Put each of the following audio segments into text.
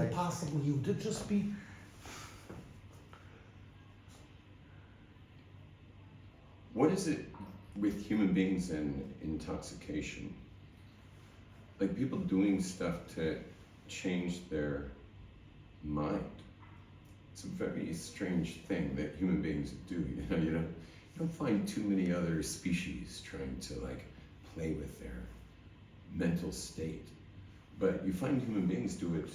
it possible you to just be? What is it with human beings and intoxication? Like people doing stuff to change their mind. It's a very strange thing that human beings do. You don't find too many other species trying to like play with their mental state. But you find human beings do it.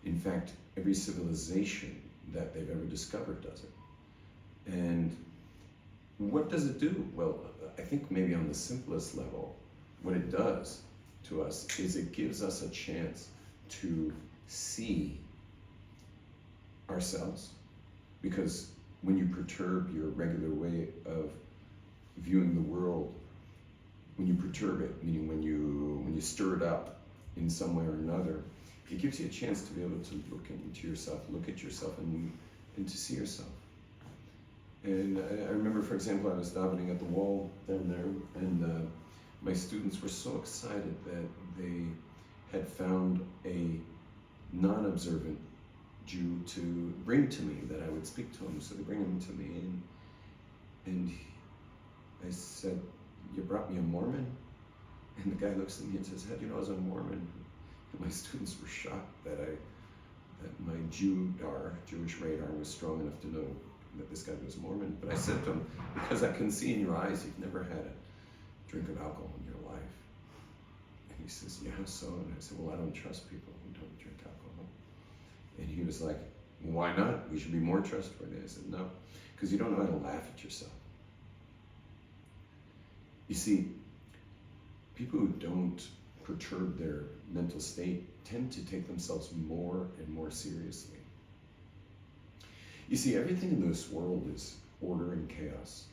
In fact, every civilization that they've ever discovered does it. And what does it do? Well, I think maybe on the simplest level, what it does to us is it gives us a chance to see ourselves. Because when you perturb your regular way of viewing the world, when you perturb it, meaning when you stir it up in some way or another, it gives you a chance to be able to look into yourself, look at yourself, and to see yourself. And I remember, for example, I was davening at the wall down there, and my students were so excited that they had found a non-observant Jew to bring to me, that I would speak to him. So they bring him to me, and I said, "You brought me a Mormon?" And the guy looks at me and says, "How do you know I was a Mormon?" And my students were shocked that my Jewish radar was strong enough to know that this guy was Mormon. But I said to him, "Because I can see in your eyes you've never had a drink of alcohol in your life." And he says, "Yeah, so?" And I said, "Well, I don't trust people who don't drink alcohol." And he was like, "Why not? We should be more trustworthy." I said, "No, because you don't know how to laugh at yourself." You see, people who don't perturb their mental state tend to take themselves more and more seriously. You see, everything in this world is order and chaos.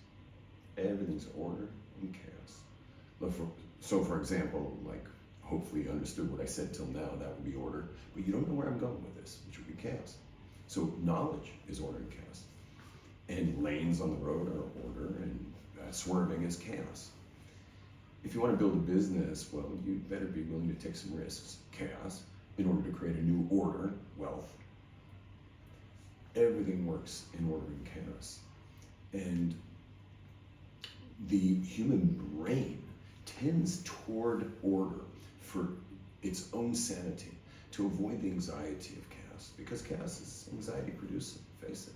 Everything's order and chaos. So for example, like, hopefully you understood what I said till now, that would be order, but you don't know where I'm going with this, which would be chaos. So knowledge is order and chaos. And lanes on the road are order, and swerving is chaos. If you want to build a business, well, you better be willing to take some risks, chaos, in order to create a new order, wealth. Everything works in order and chaos. And the human brain tends toward order for its own sanity, to avoid the anxiety of chaos, because chaos is anxiety producing, face it.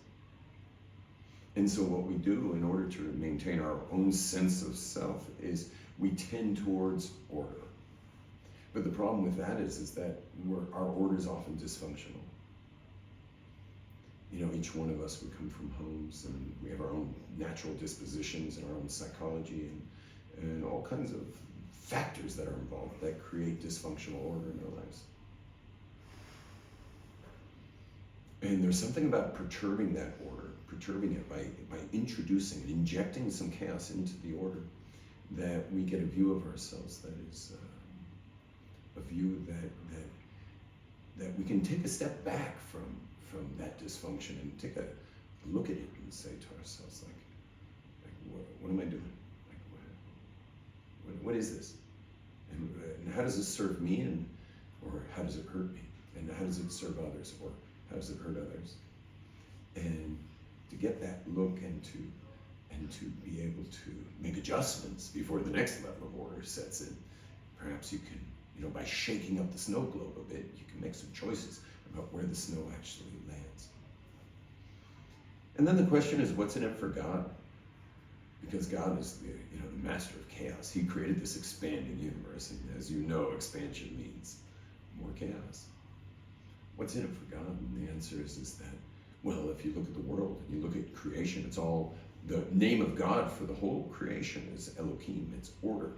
And so what we do in order to maintain our own sense of self is we tend towards order. But the problem with that is that our order is often dysfunctional. You know, each one of us, we come from homes and we have our own natural dispositions and our own psychology and all kinds of factors that are involved that create dysfunctional order in our lives. And there's something about perturbing that order, perturbing it by introducing and injecting some chaos into the order, that we get a view of ourselves that is a view that we can take a step back from that dysfunction and take a look at it and say to ourselves, like what am I doing? Like, what is this? And how does this serve me, or how does it hurt me? And how does it serve others, or how does it hurt others? And to get that look and to be able to make adjustments before the next level of order sets in. Perhaps you can, by shaking up the snow globe a bit, you can make some choices about where the snow actually lands. And then the question is, what's in it for God? Because God is the master of chaos. He created this expanding universe, and as you know, expansion means more chaos. What's in it for God? And the answer is that, well, if you look at the world and you look at creation, it's all, the name of God for the whole creation is Elohim. It's order,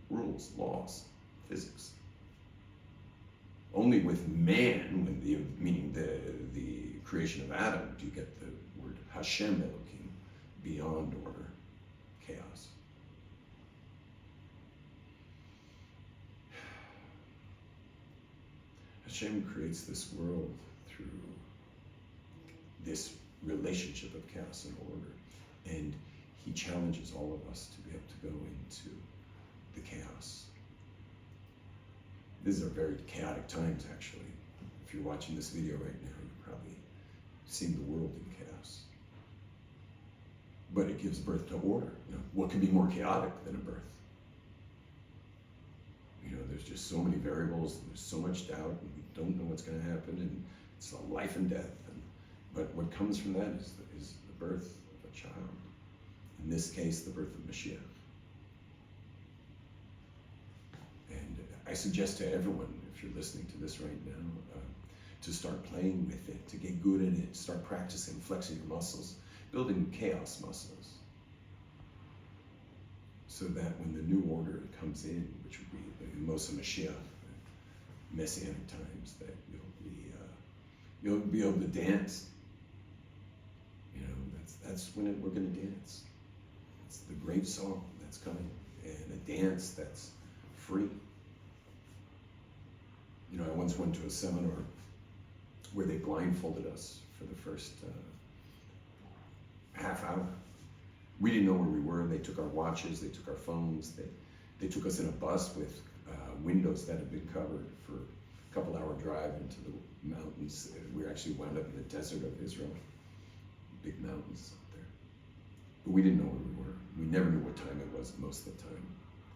rules, laws, physics. Only with man, meaning the creation of Adam, do you get the word Hashem Elohim, beyond order, chaos. Hashem creates this world through this relationship of chaos and order. And he challenges all of us to be able to go into the chaos. These are very chaotic times, actually. If you're watching this video right now, you're probably seeing the world in chaos. But it gives birth to order. What could be more chaotic than a birth? There's just so many variables, and there's so much doubt, and we don't know what's going to happen, and it's a life and death. But what comes from that is the birth of a child. In this case, the birth of Mashiach. And I suggest to everyone, if you're listening to this right now, to start playing with it, to get good at it, start practicing, flexing your muscles, building chaos muscles, so that when the new order comes in, which would be the Moshe Mashiach, the Messianic times, that you'll be able to dance. That's when we're going to dance. It's the great song that's coming, and a dance that's free. I once went to a seminar where they blindfolded us for the first half hour. We didn't know where we were. They took our watches, they took our phones, they took us in a bus with windows that had been covered for a couple-hour drive into the mountains. We actually wound up in the desert of Israel, big mountains up there. But we didn't know where we were. We never knew what time it was most of the time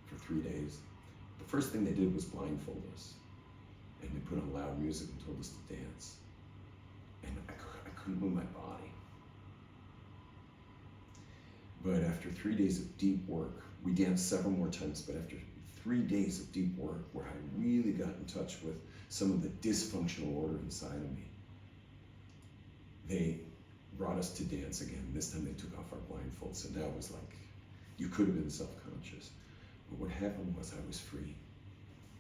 for 3 days. The first thing they did was blindfold us. And they put on loud music and told us to dance. And I couldn't move my body. But after 3 days of deep work, we danced several more times, but after 3 days of deep work where I really got in touch with some of the dysfunctional order inside of me, they brought us to dance again. This time they took off our blindfolds, and now it was like, you could have been self-conscious. But what happened was I was free.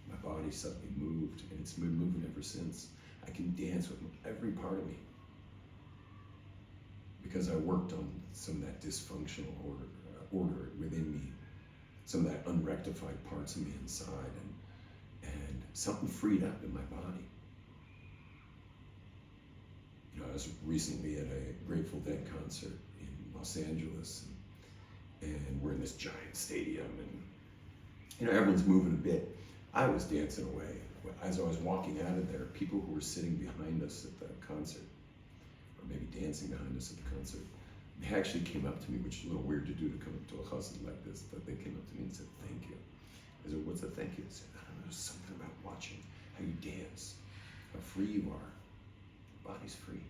My body suddenly moved, and it's been moving ever since. I can dance with every part of me because I worked on some of that dysfunctional order within me, some of that unrectified parts of me inside, and something freed up in my body. I was recently at a Grateful Dead concert in Los Angeles, and we're in this giant stadium, and everyone's moving a bit. I was dancing away. As I was walking out of there, people who were sitting behind us at the concert, or maybe dancing behind us at the concert, they actually came up to me, which is a little weird to do, to come up to a chassid like this, but they came up to me and said, "Thank you." I said, "What's a thank you?" I said, "I don't know, there's something about watching how you dance, how free you are. Your body's free."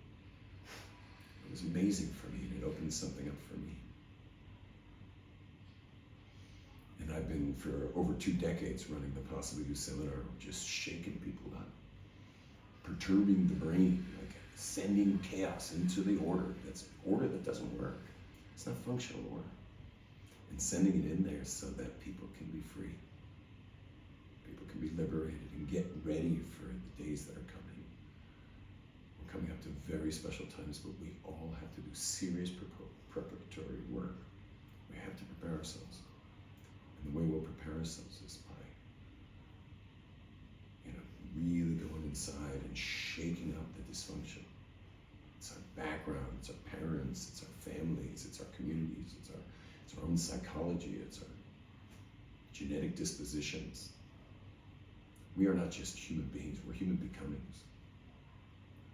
It was amazing for me, and it opened something up for me. And I've been, for over 2 decades, running the Possibly You seminar, just shaking people up, perturbing the brain, like sending chaos into the order. That's order that doesn't work. It's not functional order. And sending it in there so that people can be free. People can be liberated and get ready for the days that are coming. We're coming up to very special times, but we all have to do serious preparatory work. We have to prepare ourselves. And the way we'll prepare ourselves is by, really going inside and shaking up the dysfunction. It's our background, it's our parents, it's our families, it's our communities, it's our own psychology, it's our genetic dispositions. We are not just human beings, we're human becomings.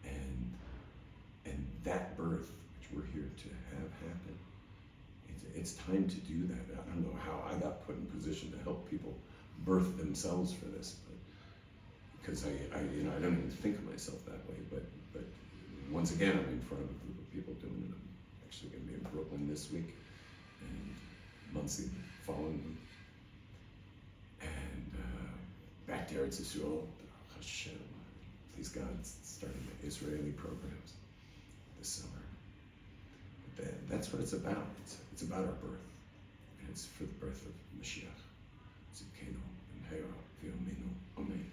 And that birth, which we're here to have happen, it's time to do that. I don't know how I got put in position to help people birth themselves for this, but because I don't even think of myself that way. But once again, I'm in front of a group of people doing it. I'm actually going to be in Brooklyn this week and Muncie following week, and back to Eretz Yisrael. Hashem, please God, starting the Israeli programs this summer. That's what it's about. It's about our birth. And it's for the birth of Mashiach. Zidkenu, B'mheira, V'yameinu, Amen.